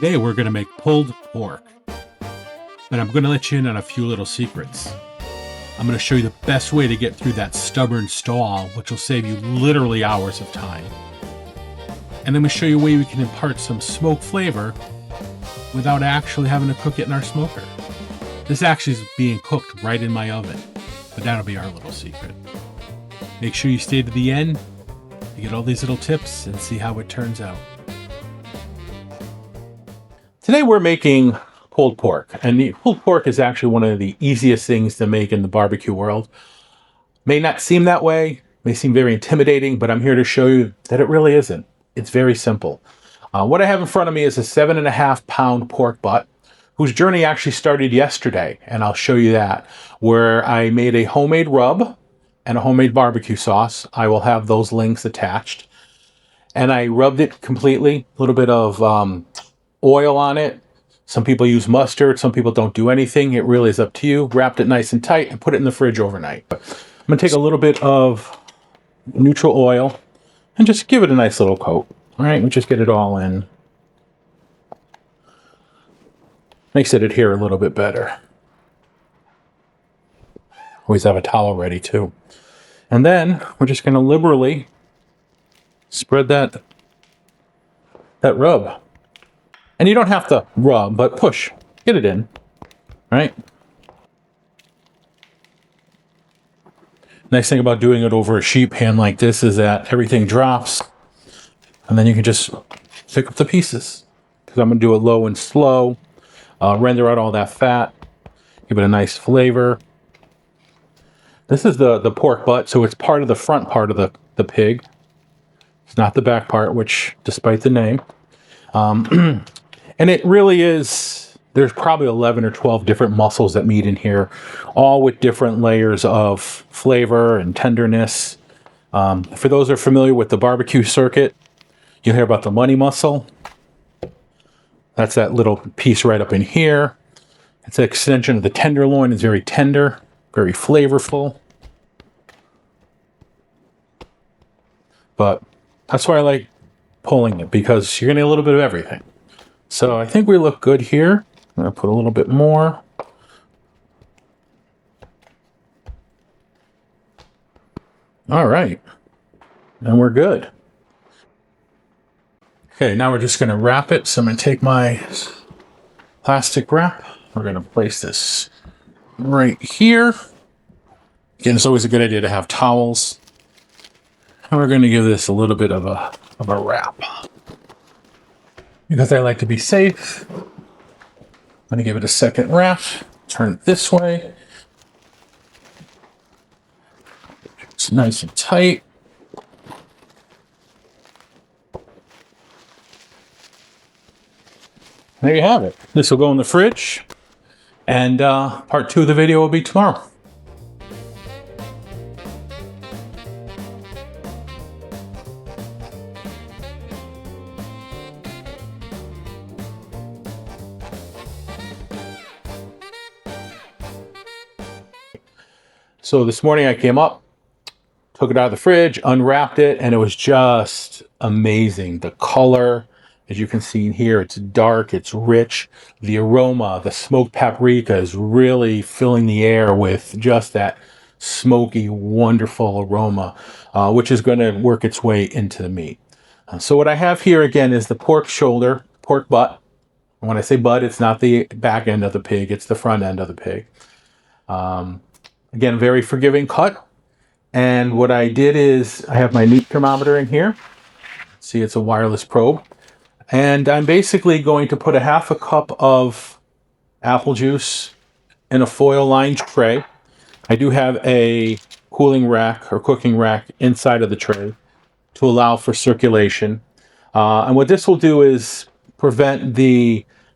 Today we're going to make pulled pork, but I'm going to let you in on a few little secrets. I'm going to show you the best way to get through that stubborn stall, which will save you literally hours of time. And then we'll show you a way we can impart some smoke flavor without actually having to cook it in our smoker. This actually is being cooked right in my oven, but that'll be our little secret. Make sure you stay to the end to get all these little tips and see how it turns out. Today we're making pulled pork, and the pulled pork is actually one of the easiest things to make in the barbecue world. May not seem that way, may seem very intimidating, but I'm here to show you that it really isn't. It's very simple. What I have in front of me is a 7.5 pound pork butt, whose journey actually started yesterday, and I'll show you that, where I made a homemade rub and a homemade barbecue sauce. I will have those links attached. And I rubbed it completely, a little bit of oil on it. Some people use mustard, some people don't do anything. It really is up to you. Wrapped it nice and tight and put it in the fridge overnight. I'm going to take a little bit of neutral oil and just give it a nice little coat. All right, we just get it all in. Makes it adhere a little bit better. Always have a towel ready too. And then we're just going to liberally spread that rub. And you don't have to rub, but push. Get it in. Right? Nice thing about doing it over a sheet pan like this is that everything drops. And then you can just pick up the pieces. Because I'm going to do it low and slow. Render out all that fat. Give it a nice flavor. This is the pork butt, so it's part of the front part of the pig. It's not the back part, which, despite the name. And it really is, there's probably 11 or 12 different muscles that meet in here, all with different layers of flavor and tenderness. For those who are familiar with the barbecue circuit, you'll hear about the money muscle. That's that little piece right up in here. It's an extension of the tenderloin. It's very tender, very flavorful. But that's why I like pulling it, because you're going to get a little bit of everything. So I think we look good here. I'm going to put a little bit more. All right. And we're good. Okay, now we're just going to wrap it. So I'm going to take my plastic wrap. We're going to place this right here. Again, it's always a good idea to have towels. And we're going to give this a little bit of a wrap. Because I like to be safe, I'm going to give it a second wrap. Turn it this way. It's nice and tight. There you have it. This will go in the fridge, and part 2 of the video will be tomorrow. So this morning I came up, took it out of the fridge, unwrapped it, and it was just amazing. The color, as you can see in here, it's dark, it's rich. The aroma, the smoked paprika is really filling the air with just that smoky, wonderful aroma, which is going to work its way into the meat. So what I have here again is the pork shoulder, pork butt. And when I say butt, it's not the back end of the pig, it's the front end of the pig. Again, very forgiving cut. And what I did is I have my meat thermometer in here. See, it's a wireless probe. And I'm basically going to put a 1/2 cup of apple juice in a foil-lined tray. I do have a cooling rack or cooking rack inside of the tray to allow for circulation. And what this will do is prevent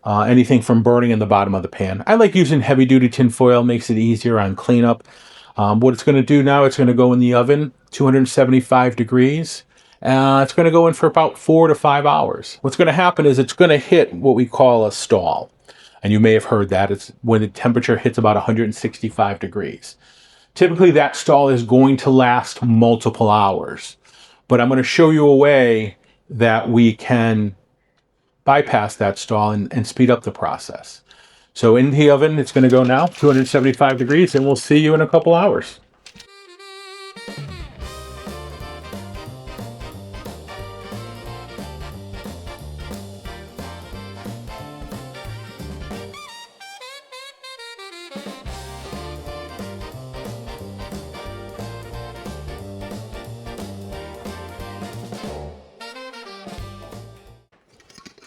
anything from burning in the bottom of the pan. I like using heavy-duty tin foil, makes it easier on cleanup. What it's going to do now, it's going to go in the oven, 275 degrees. It's going to go in for about 4 to 5 hours. What's going to happen is it's going to hit what we call a stall. And you may have heard that. It's when the temperature hits about 165 degrees. Typically, that stall is going to last multiple hours. But I'm going to show you a way that we can bypass that stall and speed up the process. So in the oven, it's going to go now, 275 degrees, and we'll see you in a couple hours.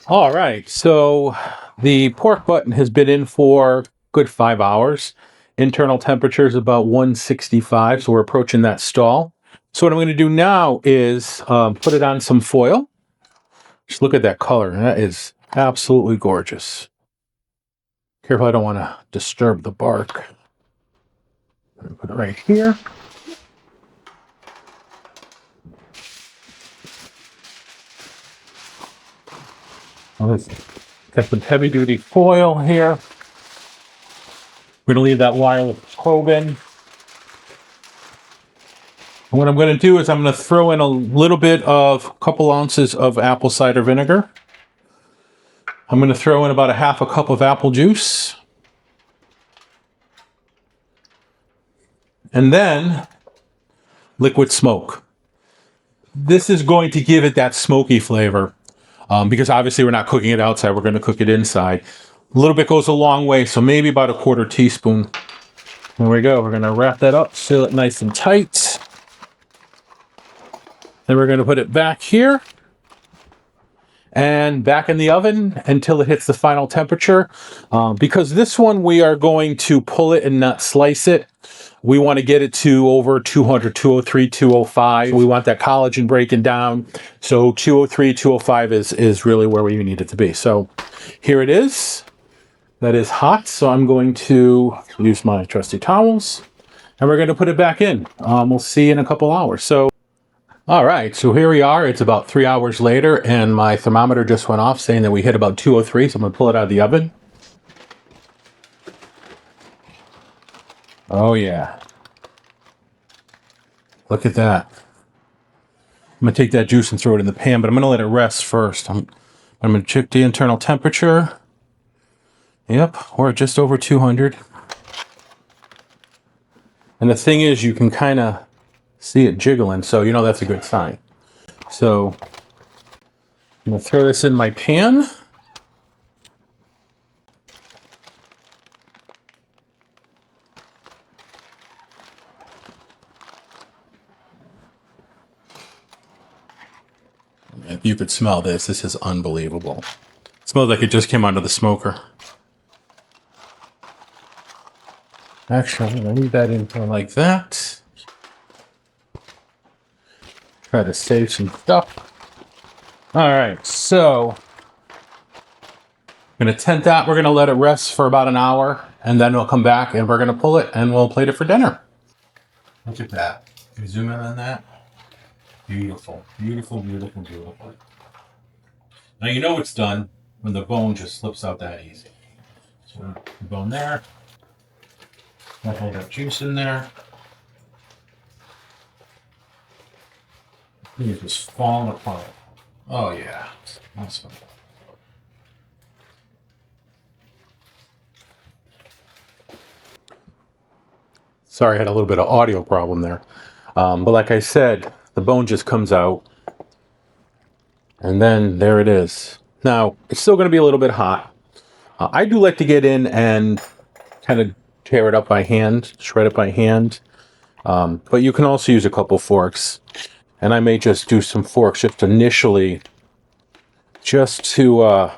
All right, so the pork butt has been in for a good 5 hours. Internal temperature is about 165, so we're approaching that stall. So what I'm going to do now is put it on some foil. Just look at that color. That is absolutely gorgeous. Careful, I don't want to disturb the bark. Put it right here. Got some heavy duty foil here. We're going to leave that wireless probe in. And what I'm going to do is I'm going to throw in a little bit of a couple ounces of apple cider vinegar. I'm going to throw in about a half a cup of apple juice. And then liquid smoke. This is going to give it that smoky flavor. Because obviously we're not cooking it outside, we're going to cook it inside. A little bit goes a long way, so maybe about a quarter teaspoon. There we go. We're going to wrap that up, seal it nice and tight. Then we're going to put it back here and back in the oven until it hits the final temperature. Because this one we are going to pull it and not slice it. We want to get it to over 200, 203, 205. We want that collagen breaking down. So 203, 205 is really where we need it to be. So here it is. That is hot. So I'm going to use my trusty towels and we're going to put it back in. We'll see in a couple hours. So, all right. So here we are. It's about 3 hours later and my thermometer just went off saying that we hit about 203. So I'm going to pull it out of the oven. Oh, yeah. Look at that. I'm going to take that juice and throw it in the pan, but I'm going to let it rest first. I'm going to check the internal temperature. Yep, we're just over 200. And the thing is, you can kind of see it jiggling, so you know that's a good sign. So I'm going to throw this in my pan. If you could smell this, this is unbelievable. It smells like it just came out of the smoker. Actually, I'm going to leave that in for like that. Try to save some stuff. All right, so I'm going to tent that. We're going to let it rest for about an hour, and then we'll come back and we're going to pull it and we'll plate it for dinner. Look at that. Can you zoom in on that? Beautiful, beautiful, beautiful, beautiful. Now you know it's done when the bone just slips out that easy. So the bone there. I hold that juice in there. It's just falling apart. Oh yeah, awesome. Sorry, I had a little bit of audio problem there. But like I said, the bone just comes out. And then there it is. Now, it's still going to be a little bit hot. I do like to get in and kind of tear it up by hand, shred it by hand. But you can also use a couple forks. And I may just do some forks just initially, just to,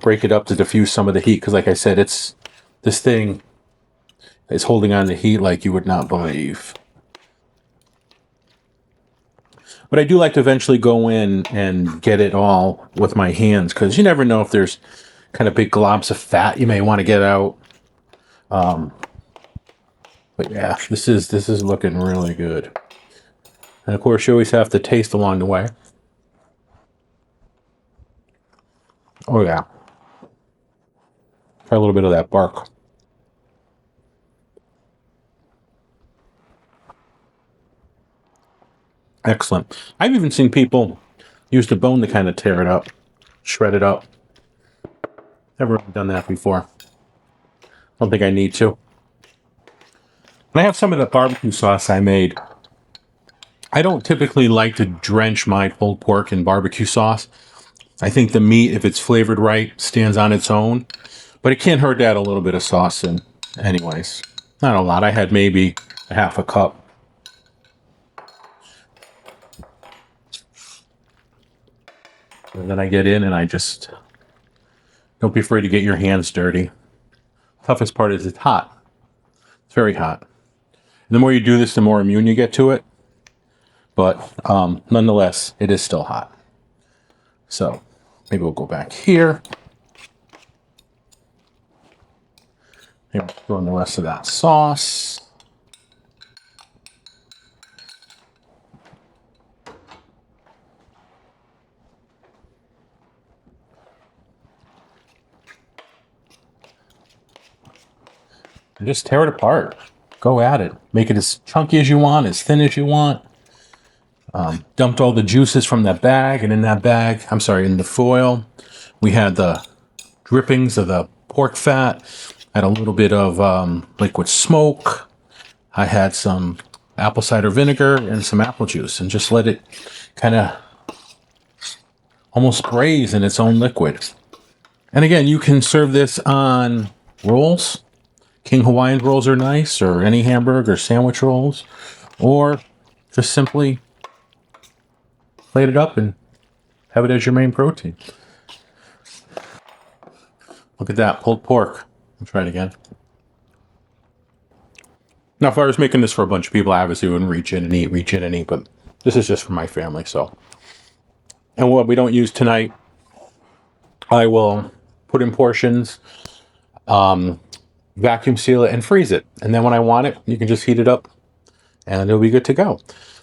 break it up to diffuse some of the heat. Because like I said, this thing is holding on to heat like you would not believe. But I do like to eventually go in and get it all with my hands because you never know if there's kind of big globs of fat you may want to get out. But yeah, this is looking really good. And of course, you always have to taste along the way. Oh yeah. Try a little bit of that bark. Excellent. I've even seen people use the bone to kind of tear it up. shred it up. Never really done that before. Don't think I need to. And I have some of the barbecue sauce I made. I don't typically like to drench my pulled pork in barbecue sauce. I think the meat, if it's flavored right, stands on its own. But it can't hurt to add a little bit of sauce in anyways. Not a lot. I had maybe a half a cup. And then I get in and I just... Don't be afraid to get your hands dirty. Toughest part is it's hot. It's very hot. And the more you do this, the more immune you get to it. But nonetheless, it is still hot. So maybe we'll go back here. Maybe throw in the rest of that sauce. And just tear it apart. Go at it. Make it as chunky as you want, as thin as you want. Dumped all the juices from that bag, and in that bag, in the foil, we had the drippings of the pork fat. I had a little bit of liquid smoke. I had some apple cider vinegar and some apple juice, and just let it kind of almost braise in its own liquid. And again, you can serve this on rolls. King Hawaiian rolls are nice, or any hamburger or sandwich rolls, or just simply plate it up and have it as your main protein. Look at that, pulled pork. Let's try it again. Now, if I was making this for a bunch of people, I obviously wouldn't reach in and eat, but this is just for my family, so. And what we don't use tonight, I will put in portions, vacuum seal it, and freeze it. And then when I want it, you can just heat it up, and it'll be good to go.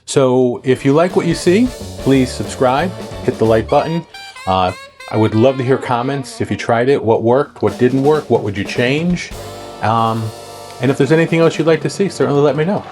So if you like what you see, please subscribe, hit the like button. I would love to hear comments if you tried it, what worked, what didn't work, what would you change? And if there's anything else you'd like to see, certainly let me know.